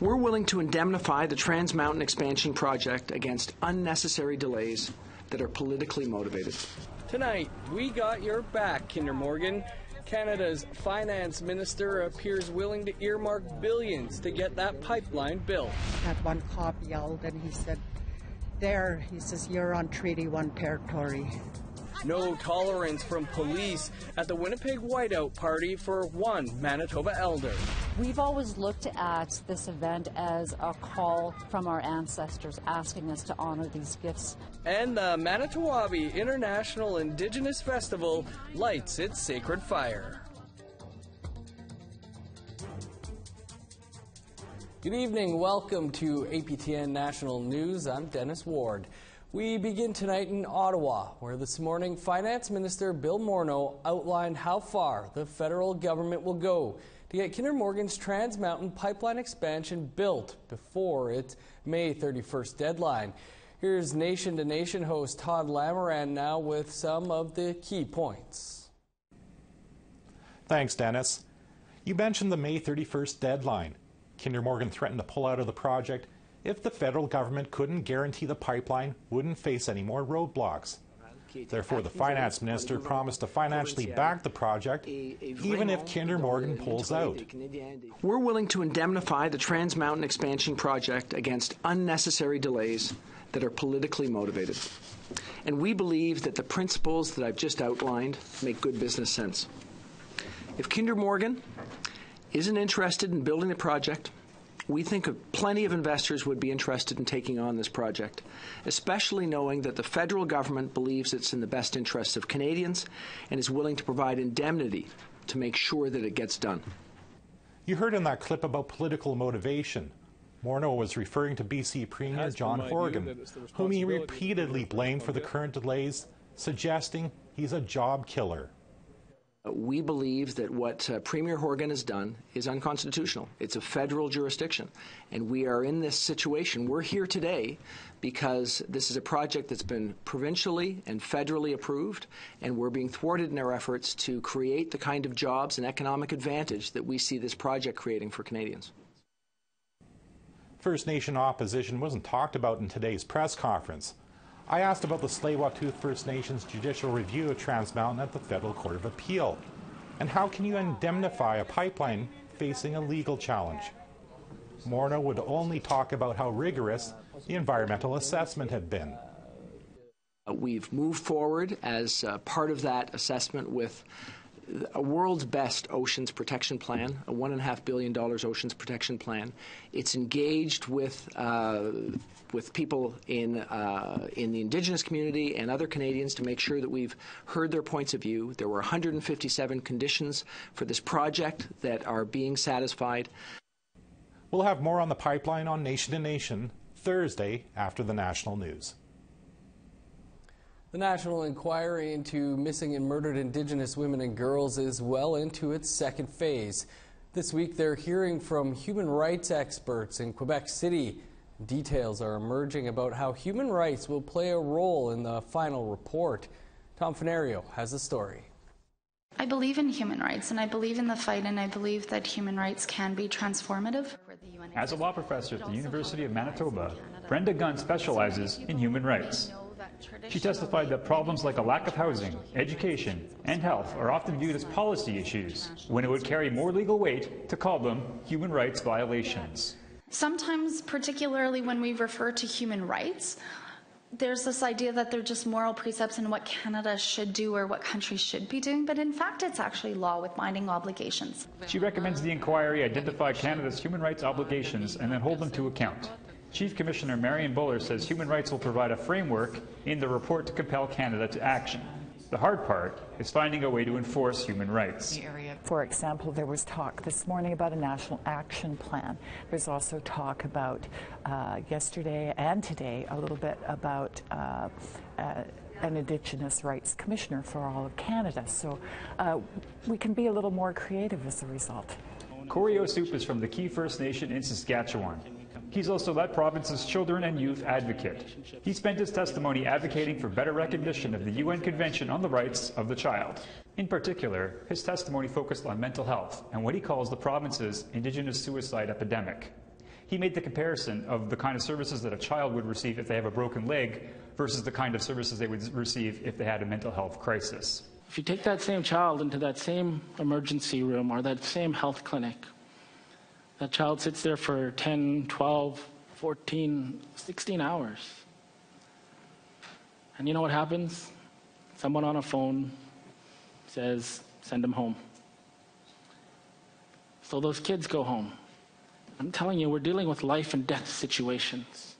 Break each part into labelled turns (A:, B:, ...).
A: We're willing to indemnify the Trans Mountain expansion project against unnecessary delays that are politically motivated.
B: Tonight, we got your back, Kinder Morgan. Canada's finance minister appears willing to earmark billions to get that pipeline built.
C: That one cop yelled and he said, "There," he says, "you're on Treaty 1 territory."
B: No tolerance from police at the Winnipeg White-Out Party for one Manitoba elder.
D: We've always looked at this event as a call from our ancestors asking us to honor these gifts.
B: And the Manito Ahbee International Indigenous Festival lights its sacred fire. Good evening. Welcome to APTN National News. I'm Dennis Ward. We begin tonight in Ottawa, where this morning Finance Minister Bill Morneau outlined how far the federal government will go to get Kinder Morgan's Trans Mountain pipeline expansion built before its May 31st deadline. Here's Nation to Nation host Todd Lamoran now with some of the key points.
E: Thanks, Dennis. You mentioned the May 31st deadline. Kinder Morgan threatened to pull out of the project if the federal government couldn't guarantee the pipeline wouldn't face any more roadblocks. Therefore, the finance minister promised to financially back the project, even if Kinder Morgan pulls out.
A: We're willing to indemnify the Trans Mountain expansion project against unnecessary delays that are politically motivated. And we believe that the principles that I've just outlined make good business sense. If Kinder Morgan isn't interested in building the project, we think plenty of investors would be interested in taking on this project, especially knowing that the federal government believes it's in the best interests of Canadians and is willing to provide indemnity to make sure that it gets done.
E: You heard in that clip about political motivation. Morneau was referring to BC Premier John Horgan, whom he repeatedly blamed for the current delays, suggesting he's a job killer.
A: We believe that what Premier Horgan has done is unconstitutional. It's a federal jurisdiction, and we are in this situation. We're here today because this is a project that's been provincially and federally approved, and we're being thwarted in our efforts to create the kind of jobs and economic advantage that we see this project creating for Canadians.
E: First Nation opposition wasn't talked about in today's press conference. I asked about the Tsleil-Waututh First Nations judicial review of Trans Mountain at the Federal Court of Appeal. And how can you indemnify a pipeline facing a legal challenge? Morneau would only talk about how rigorous the environmental assessment had been.
A: We've moved forward as part of that assessment with a world's best oceans protection plan, a $1.5 billion oceans protection plan. It's engaged with people in the Indigenous community and other Canadians to make sure that we've heard their points of view. There were 157 conditions for this project that are being satisfied.
E: We'll have more on the pipeline on Nation to Nation Thursday after the national news.
B: The national inquiry into missing and murdered Indigenous women and girls is well into its second phase. This week they're hearing from human rights experts in Quebec City. Details are emerging about how human rights will play a role in the final report. Tom Fenario has the story.
F: I believe in human rights, and I believe in the fight, and I believe that human rights can be transformative.
G: As a law professor at the University of Manitoba, Brenda Gunn specializes in human rights. She testified that problems like a lack of housing, education, and health are often viewed as policy issues, when it would carry more legal weight to call them human rights violations.
F: Sometimes, particularly when we refer to human rights, there's this idea that they're just moral precepts and what Canada should do or what countries should be doing, but in fact it's actually law with binding obligations.
G: She recommends the inquiry identify Canada's human rights obligations and then hold them to account. Chief Commissioner Marion Buller says human rights will provide a framework in the report to compel Canada to action. The hard part is finding a way to enforce human rights.
H: For example, there was talk this morning about a national action plan. There's also talk about yesterday and today a little bit about an Indigenous Rights Commissioner for all of Canada. So we can be a little more creative as a result.
G: Corey O'Soup is from the Key First Nation in Saskatchewan. He's also that province's children and youth advocate. He spent his testimony advocating for better recognition of the UN Convention on the Rights of the Child. In particular, his testimony focused on mental health and what he calls the province's Indigenous suicide epidemic. He made the comparison of the kind of services that a child would receive if they have a broken leg versus the kind of services they would receive if they had a mental health crisis.
I: If you take that same child into that same emergency room or that same health clinic, that child sits there for 10, 12, 14, 16 hours. And you know what happens? Someone on a phone says, send them home. So those kids go home. I'm telling you, we're dealing with life and death situations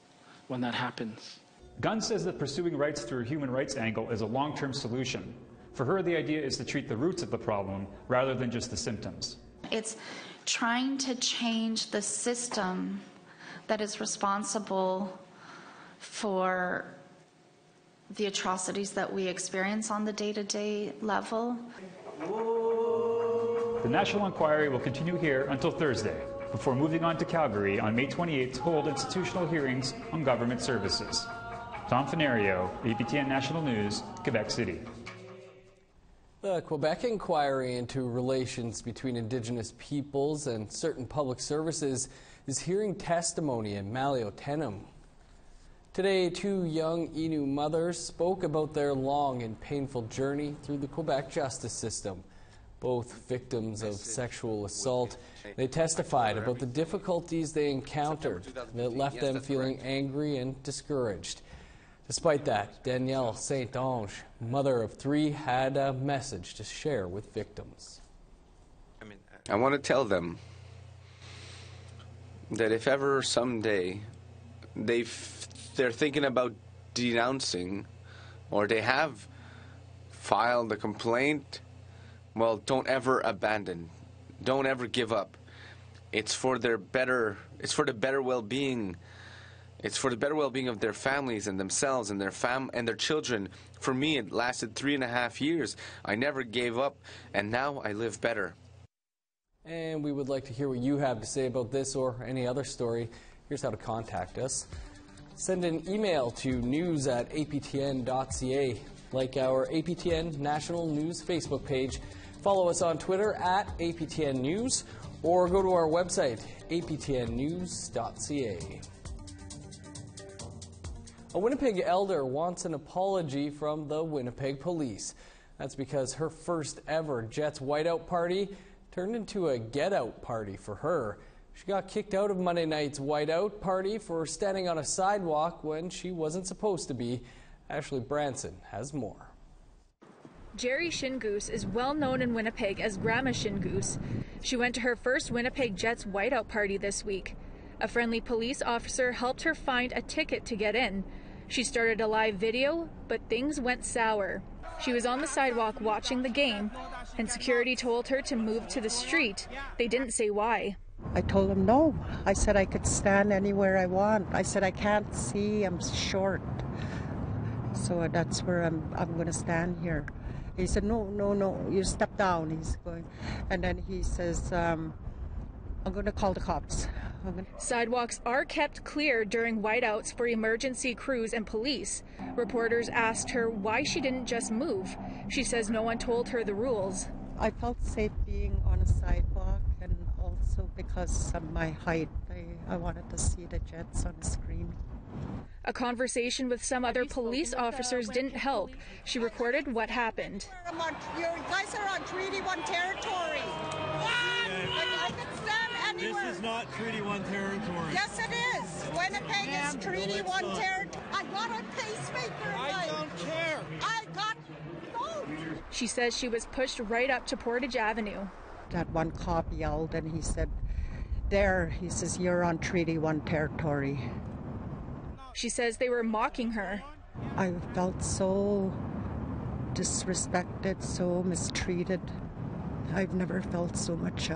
I: when that happens.
G: Gunn says that pursuing rights through a human rights angle is a long-term solution. For her, the idea is to treat the roots of the problem rather than just the symptoms.
F: It's trying to change the system that is responsible for the atrocities that we experience on the day-to-day level.
G: The National Inquiry will continue here until Thursday, before moving on to Calgary on May 28th to hold institutional hearings on government services. Tom Fenario, APTN National News, Quebec City.
B: The Quebec inquiry into relations between Indigenous peoples and certain public services is hearing testimony in Maliotenam. Today, two young Innu mothers spoke about their long and painful journey through the Quebec justice system. Both victims of sexual assault, they testified about the difficulties they encountered that left them feeling angry and discouraged. Despite that, Danielle Saint-Ange, mother of three, had a message to share with victims.
J: I want to tell them that if ever someday they're thinking about denouncing or they have filed a complaint, well, don't ever abandon. Don't ever give up. It's for the better well-being. It's for the better well-being of their families and themselves and their children. For me, it lasted 3.5 years. I never gave up, and now I live better.
B: And we would like to hear what you have to say about this or any other story. Here's how to contact us. Send an email to news@aptn.ca. Like our APTN National News Facebook page. Follow us on Twitter @APTN News or go to our website, aptnnews.ca. A Winnipeg elder wants an apology from the Winnipeg Police. That's because her first ever Jets White-Out Party turned into a get-out party for her. She got kicked out of Monday night's White-Out Party for standing on a sidewalk when she wasn't supposed to be. Ashley Branson has more.
K: Jerry Shingoose is well known in Winnipeg as Grandma Shingoose. She went to her first Winnipeg Jets White-Out Party this week. A friendly police officer helped her find a ticket to get in. She started a live video, but things went sour. She was on the sidewalk watching the game, and security told her to move to the street. They didn't say why.
C: I told him no. I said I could stand anywhere I want. I said I can't see, I'm short. So that's where I'm going to stand here. He said, no, you step down. He's going. And then he says, I'm going to call the cops.
K: Sidewalks are kept clear during whiteouts for emergency crews and police. Reporters asked her why she didn't just move. She says no one told her the rules.
C: I felt safe being on a sidewalk, and also because of my height, I wanted to see the Jets on the screen.
K: A conversation with some other police officers didn't help. She recorded what happened.
L: You guys are on Treaty 1 territory. What? I can stand anywhere.
M: This is not Treaty 1 territory.
L: Yes, it is. Winnipeg is Treaty 1 territory. I got a pacemaker.
M: I don't care.
L: I got no.
K: She says she was pushed right up to Portage Avenue.
C: That one cop yelled, and he said, he says, you're on Treaty 1 territory.
K: She says they were mocking her.
C: I felt so disrespected, so mistreated. I've never felt so much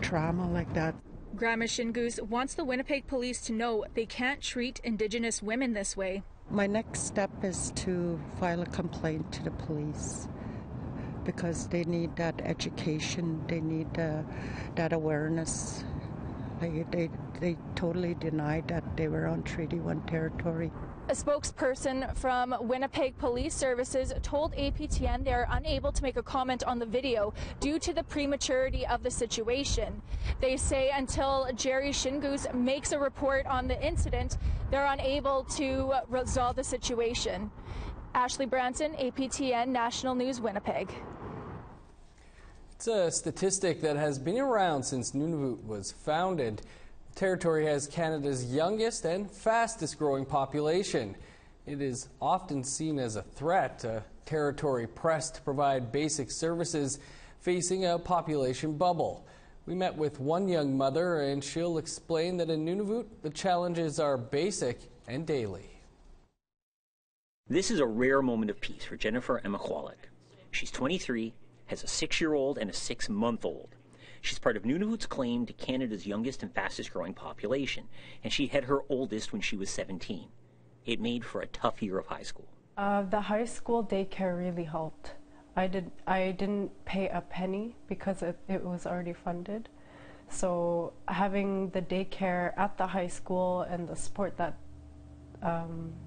C: trauma like that.
K: Grandma Shingoose wants the Winnipeg Police to know they can't treat Indigenous women this way.
C: My next step is to file a complaint to the police because they need that education, they need that awareness. They totally denied that they were on Treaty 1 territory.
K: A spokesperson from Winnipeg Police Services told APTN they are unable to make a comment on the video due to the prematurity of the situation. They say until Jerry Shingoose makes a report on the incident, they're unable to resolve the situation. Ashley Branson, APTN National News, Winnipeg.
B: It's a statistic that has been around since Nunavut was founded. The territory has Canada's youngest and fastest growing population. It is often seen as a threat, a territory pressed to provide basic services facing a population bubble. We met with one young mother, and she'll explain that in Nunavut, the challenges are basic and daily.
N: This is a rare moment of peace for Jennifer Emakwalik. She's 23, has a 6-year-old and a 6-month-old. She's part of Nunavut's claim to Canada's youngest and fastest growing population, and she had her oldest when she was 17. It made for a tough year of high school.
O: The high school daycare really helped. I didn't pay a penny because it was already funded. So having the daycare at the high school and the support that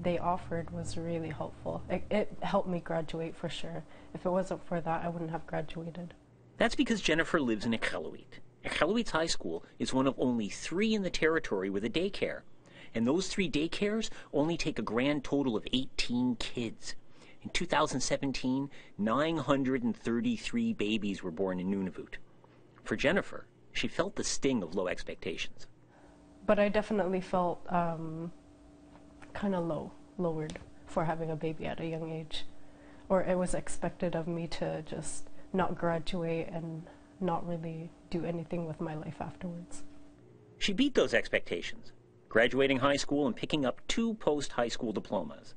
O: they offered was really helpful. It helped me graduate for sure. If it wasn't for that, I wouldn't have graduated.
N: That's because Jennifer lives in Iqaluit. Iqaluit's high school is one of only 3 in the territory with a daycare. And those 3 daycares only take a grand total of 18 kids. In 2017, 933 babies were born in Nunavut. For Jennifer, she felt the sting of low expectations.
O: But I definitely felt kind of lowered for having a baby at a young age. Or it was expected of me to just not graduate and not really do anything with my life afterwards.
N: She beat those expectations, graduating high school and picking up 2 post-high school diplomas.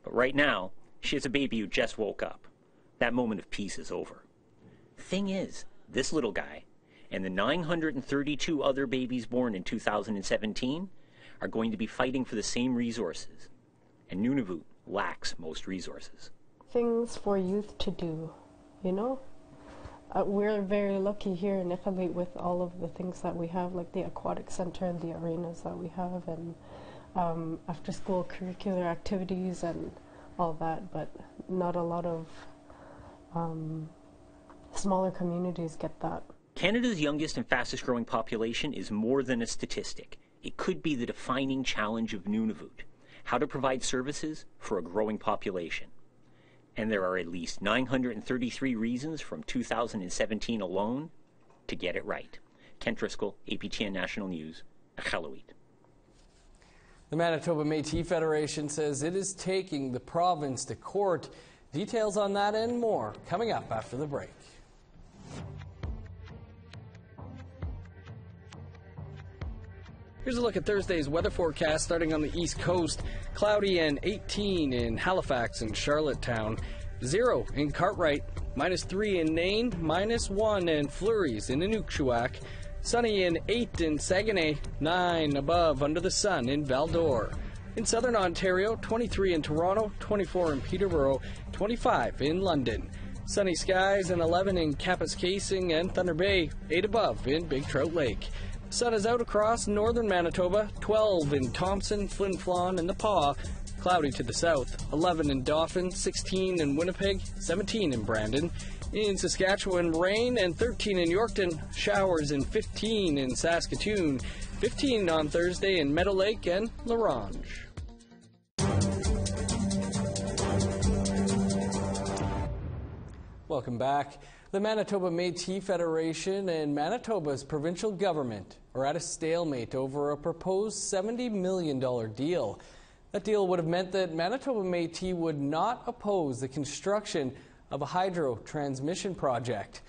N: But right now, she has a baby who just woke up. That moment of peace is over. Thing is, this little guy and the 932 other babies born in 2017 are going to be fighting for the same resources. And Nunavut lacks most resources.
O: Things for youth to do, you know? We're very lucky here in Iqaluit with all of the things that we have, like the aquatic center and the arenas that we have, and after-school curricular activities and all that, but not a lot of smaller communities get that.
N: Canada's youngest and fastest growing population is more than a statistic. It could be the defining challenge of Nunavut, how to provide services for a growing population. And there are at least 933 reasons from 2017 alone to get it right. Ken Driscoll, APTN National News, Iqaluit.
B: The Manitoba Métis Federation says it is taking the province to court. Details on that and more coming up after the break.
P: Here's a look at Thursday's weather forecast starting on the east coast. Cloudy and 18 in Halifax and Charlottetown. 0 in Cartwright. -3 in Nain. -1 in flurries in Inukjuak. Sunny in 8 in Saguenay. 9 above under the sun in Val-d'Or. In southern Ontario, 23 in Toronto. 24 in Peterborough. 25 in London. Sunny skies and 11 in Kapuskasing and Thunder Bay. 8 above in Big Trout Lake. Sun is out across northern Manitoba, 12 in Thompson, Flin Flon, and the Paw. Cloudy to the south, 11 in Dauphin, 16 in Winnipeg, 17 in Brandon. In Saskatchewan, rain, and 13 in Yorkton. Showers and 15 in Saskatoon. 15 on Thursday in Meadow Lake and La Ronge.
B: Welcome back. The Manitoba Métis Federation and Manitoba's provincial government are at a stalemate over a proposed $70 million deal. That deal would have meant that Manitoba Métis would not oppose the construction of a hydro transmission project.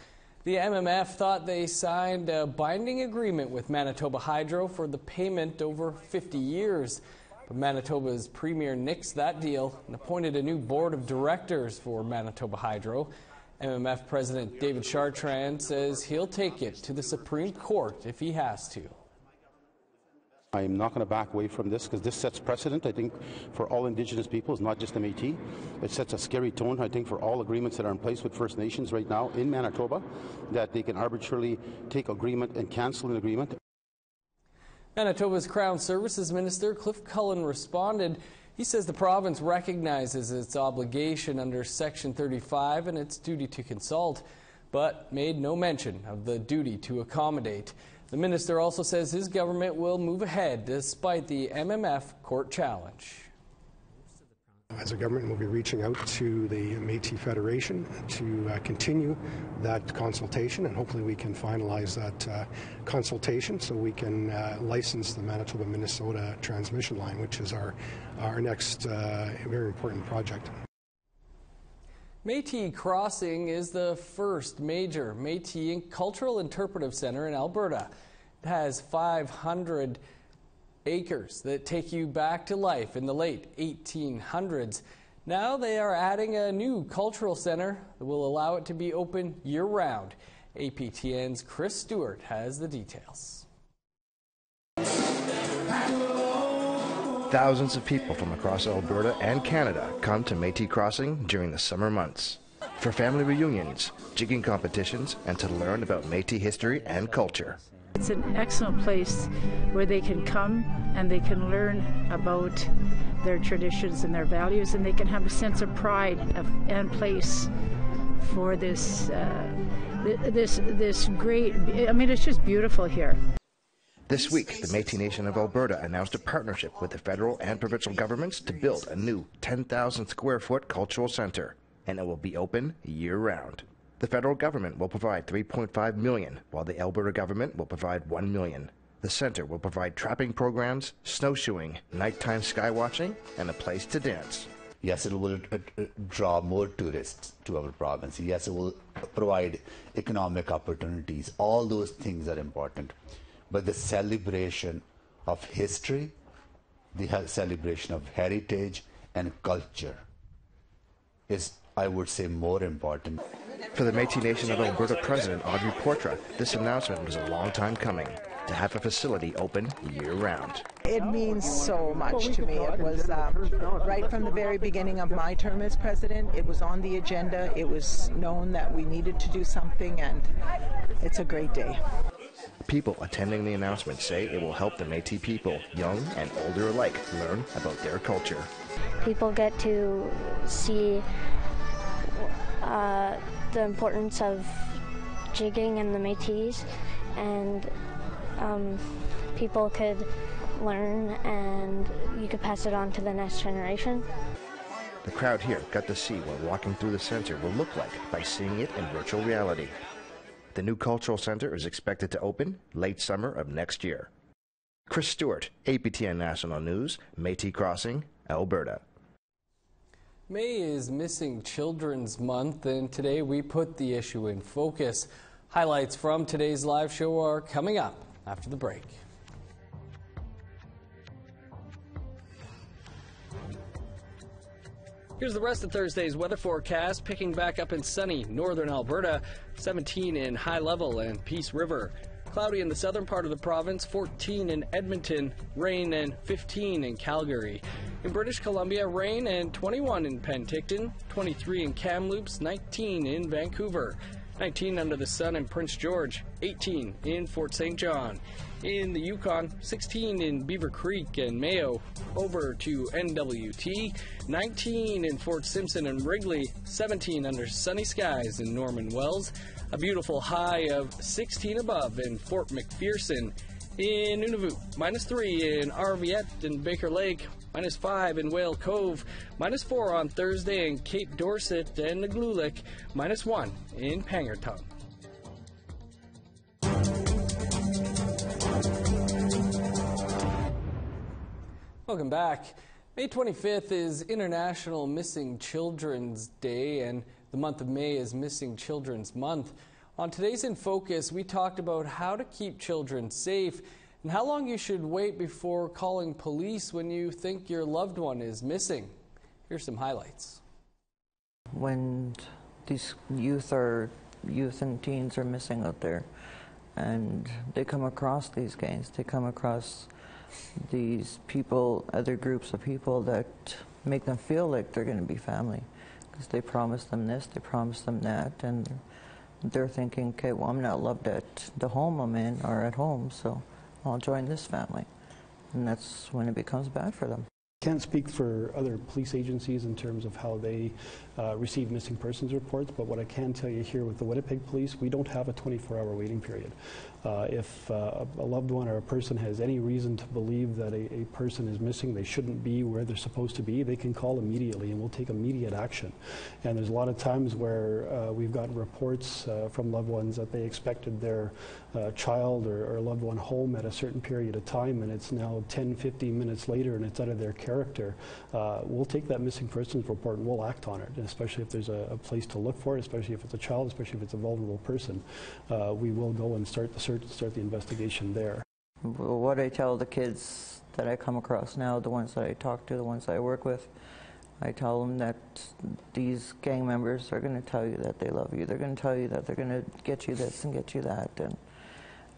B: The MMF thought they signed a binding agreement with Manitoba Hydro for the payment over 50 years. But Manitoba's premier nixed that deal and appointed a new board of directors for Manitoba Hydro. MMF President David Chartrand says he'll take it to the Supreme Court if he has to.
Q: I'm not going to back away from this because this sets precedent, I think, for all Indigenous peoples, not just the Métis. It sets a scary tone, I think, for all agreements that are in place with First Nations right now in Manitoba, that they can arbitrarily take agreement and cancel an agreement.
B: Manitoba's Crown Services Minister Cliff Cullen responded. He says the province recognizes its obligation under Section 35 and its duty to consult, but made no mention of the duty to accommodate. The minister also says his government will move ahead despite the MMF court challenge.
R: As a government, we'll be reaching out to the Métis Federation to continue that consultation, and hopefully we can finalize that consultation so we can license the Manitoba-Minnesota transmission line, which is our next very important project.
B: Métis Crossing is the first major Métis cultural interpretive centre in Alberta. It has 500 acres that take you back to life in the late 1800s. Now they are adding a new cultural centre that will allow it to be open year-round. APTN's Chris Stewart has the details.
S: Thousands of people from across Alberta and Canada come to Métis Crossing during the summer months for family reunions, jigging competitions, and to learn about Métis history and culture.
T: It's an excellent place where they can come and they can learn about their traditions and their values, and they can have a sense of pride and place for this great, I mean, it's just beautiful here.
S: This week, the Métis Nation of Alberta announced a partnership with the federal and provincial governments to build a new 10,000 square foot cultural centre, and it will be open year-round. The federal government will provide $3.5 million, while the Alberta government will provide $1 million. The centre will provide trapping programs, snowshoeing, nighttime skywatching, and a place to dance.
U: Yes, it will draw more tourists to our province. Yes, it will provide economic opportunities. All those things are important. But the celebration of history, the celebration of heritage and culture is, I would say, more important.
S: For the Métis Nation of Alberta President Audrey Portra, this announcement was a long time coming, to have a facility open year-round.
V: It means so much to me. It was right from the very beginning of my term as president. It was on the agenda. It was known that we needed to do something, and it's a great day.
S: People attending the announcement say it will help the Métis people, young and older alike, learn about their culture.
W: People get to see the importance of jigging and the Métis, and people could learn and you could pass it on to the next generation.
S: The crowd here got to see what walking through the centre will look like by seeing it in virtual reality. The new cultural centre is expected to open late summer of next year. Chris Stewart, APTN National News, Métis Crossing, Alberta.
B: May is Missing Children's Month, and today we put the issue in focus. Highlights from today's live show are coming up after the break. Here's the rest of Thursday's weather forecast, picking back up in sunny northern Alberta, 17 in High Level and Peace River. Cloudy in the southern part of the province, 14 in Edmonton, rain, and 15 in Calgary. In British Columbia, rain and 21 in Penticton, 23 in Kamloops, 19 in Vancouver. 19 under the sun in Prince George, 18 in Fort St. John. In the Yukon, 16 in Beaver Creek and Mayo. Over to NWT, 19 in Fort Simpson and Wrigley, 17 under sunny skies in Norman Wells. A beautiful high of 16 above in Fort McPherson. In Nunavut, -3 in Arviette and Baker Lake, -5 in Whale Cove, -4 on Thursday in Cape Dorset and Nagloolik, -1 in Pangerton. Welcome back. May 25th is International Missing Children's Day, and the month of May is Missing Children's Month. On today's In Focus, we talked about how to keep children safe and how long you should wait before calling police when you think your loved one is missing. Here's some highlights.
X: When these youth and teens are missing out there, and they come across these gangs, they come across these people, other groups of people that make them feel like they're going to be family, because they promise them this, they promise them that, and they're thinking, okay, well, I'm not loved at the home I'm in or at home, so I'll join this family. And that's when it becomes bad for them.
R: Can't speak for other police agencies in terms of how they receive missing persons reports, but what I can tell you here with the Winnipeg Police, we don't have a 24-hour waiting period. If a loved one or a person has any reason to believe that a person is missing, they shouldn't be where they're supposed to be, they can call immediately and we'll take immediate action. And there's a lot of times where we've got reports from loved ones that they expected their child or loved one home at a certain period of time, and it's now 10, 15 minutes later and it's out of their character. We'll take that missing persons report and we'll act on it, especially if there's a place to look for it, especially if it's a child, especially if it's a vulnerable person. We will go and start the search, start the investigation there.
X: What I tell the kids that I come across now, the ones that I talk to, the ones that I work with, I tell them that these gang members are going to tell you that they love you. They're going to tell you that they're going to get you this and get you that.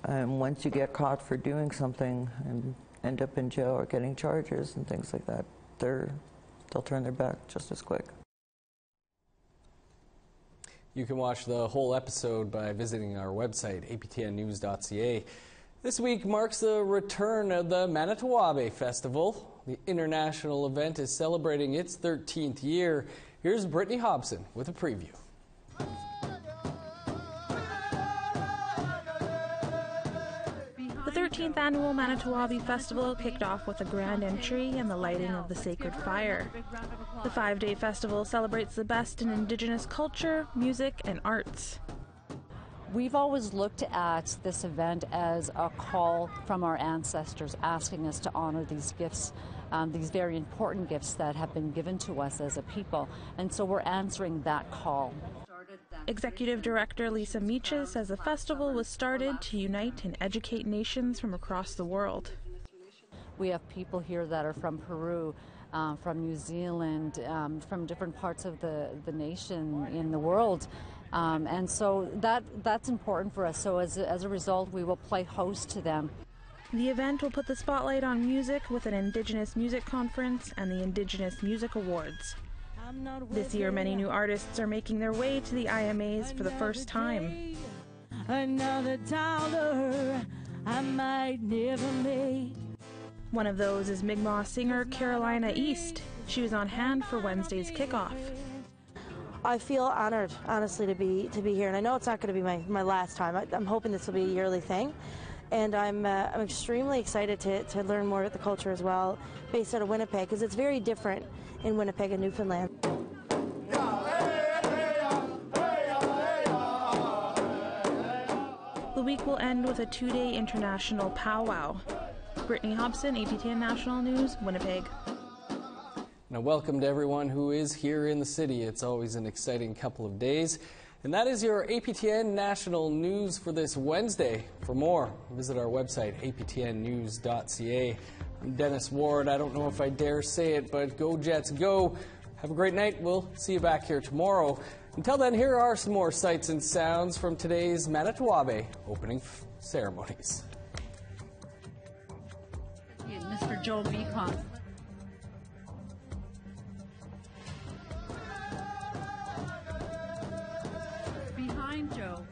X: And once you get caught for doing something and end up in jail or getting charges and things like that, they'll turn their back just as quick.
B: You can watch the whole episode by visiting our website, aptnnews.ca. This week marks the return of the Manito Ahbee Festival. The international event is celebrating its 13th year. Here's Brittany Hobson with a preview.
A: The 13th annual Manito Ahbee Festival kicked off with a grand entry and the lighting of the sacred fire. The 5-day festival celebrates the best in Indigenous culture, music, and arts.
D: We've always looked at this event as a call from our ancestors asking us to honor these gifts, these very important gifts that have been given to us as a people. And so we're answering that call.
A: Executive Director Lisa Meaches says the festival was started to unite and educate nations from across the world.
D: We have people here that are from Peru, from New Zealand, from different parts of the nation in the world. And so that's important for us. So as a result, we will play host to them.
A: The event will put the spotlight on music with an Indigenous Music Conference and the Indigenous Music Awards. This year, many new artists are making their way to the IMAs for the first time. Another dollar I might never make. One of those is Mi'kmaq singer Carolina East. She was on hand for Wednesday's kickoff.
E: I feel honored, honestly, to be here, and I know it's not going to be my last time. I'm hoping this will be a yearly thing, and I'm extremely excited to learn more about the culture as well, based out of Winnipeg, because it's very different in Winnipeg and Newfoundland.
A: The week will end with a 2-day international powwow. Brittany Hobson, APTN National News, Winnipeg.
B: Now, welcome to everyone who is here in the city. It's always an exciting couple of days. And that is your APTN National News for this Wednesday. For more, visit our website, aptnnews.ca. I'm Dennis Ward. I don't know if I dare say it, but go Jets, go. Have a great night. We'll see you back here tomorrow. Until then, here are some more sights and sounds from today's Manito Ahbee opening ceremonies.
D: Mr. Joe Beacon. Behind Joe.